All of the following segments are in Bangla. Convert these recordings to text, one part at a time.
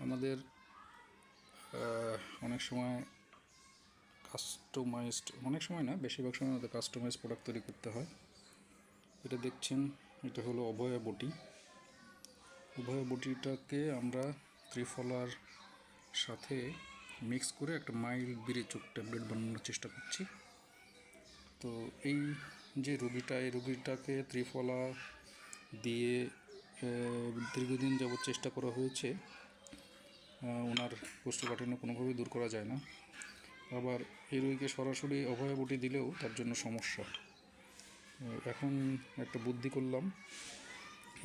আমাদের অনেক সময় কাস্টমাইজড, অনেক সময় না, বেশিরভাগ সময় আমাদের কাস্টমাইজ প্রোডাক্ট তৈরি করতে হয়। এটা দেখছেন, এটা হলো অভয়া বটি। অভয়া বটিটাকে আমরা ত্রিফলার সাথে মিক্স করে একটা মাইল্ড বিরেচক ট্যাবলেট বানানোর চেষ্টা করছি। তো এই যে রোগীটা, এই রোগীটাকে ত্রিফলা দিয়ে দীর্ঘদিন যাবৎ চেষ্টা করা হয়েছে, ওনার কোষ্ঠকাঠিন্য কোনোভাবেই দূর করা যায় না। আবার এই রোগীকে সরাসরি অভয়া বটি দিলেও তার জন্য সমস্যা। এখন একটা বুদ্ধি করলাম,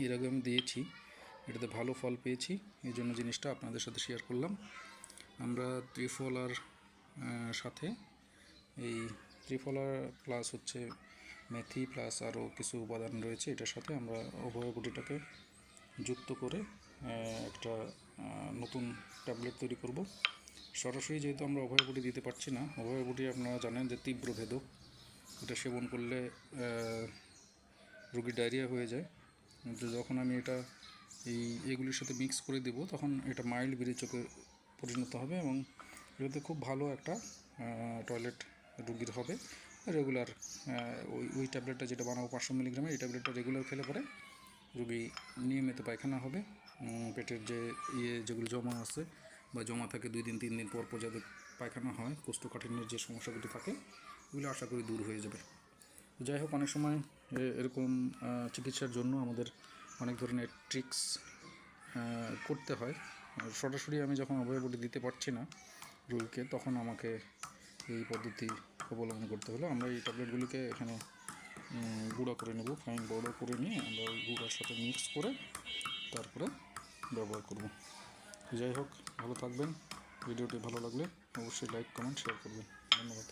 এর আগে আমি দিয়েছি, এটাতে ভালো ফল পেয়েছি, এই জন্য জিনিসটা আপনাদের সাথে শেয়ার করলাম। আমরা ত্রিফলার সাথে এই ত্রিফলার প্লাস হচ্ছে মেথি প্লাস আরও কিছু উপাদান রয়েছে, এটার সাথে আমরা অভয়া বটিটাকে যুক্ত করে একটা নতুন ট্যাবলেট তৈরি করব। সরাসরি যেহেতু আমরা অভয়া বটি দিতে পারছি না, অভয়া বটি আপনারা জানেন যে তীব্র ভেদক, এটা সেবন করলে রোগীর ডায়রিয়া হয়ে যায়। কিন্তু যখন আমি এটা এগুলির সাথে মিক্স করে দেব, তখন এটা মাইল্ড বিরেচকে পরিণত হবে এবং এটাতে খুব ভালো একটা টয়লেট রোগীর হবে। রেগুলার ওই ট্যাবলেটটা যেটা বানাবো 500 মিলিগ্রামের, এই ট্যাবলেটটা রেগুলার খেলে পরে রোগী নিয়মিত পায়খানা হবে। পেটের যে যেগুলো জমা আছে বা জমা থাকে 2 দিন 3 দিন পর পর যাদের পায়খানা হয়, কোষ্ঠকাঠিন্যের যে সমস্যাগুলি থাকে, এগুলো আশা করি দূর হয়ে যাবে। যাই হোক, অনেক সময় এরকম চিকিৎসার জন্য আমাদের অনেক ধরনের ট্রিক্স করতে হয়। সরাসরি আমি যখন অভয়া বটি দিতে পারছি না রোগীকে, তখন আমাকে এই পদ্ধতি অবলম্বন করতে হলো। আমরা এই ট্যাবলেটগুলিকে এখানে গুঁড়া করে নেব, ফাইন পাউডার করে নিয়ে আমরা ওই গুঁড়ার সাথে মিক্স করে তারপরে ব্যবহার করব। যাই হোক, ভালো থাকবেন। ভিডিওটি ভালো লাগলে অবশ্যই লাইক, কমেন্ট, শেয়ার করবেন। ধন্যবাদ।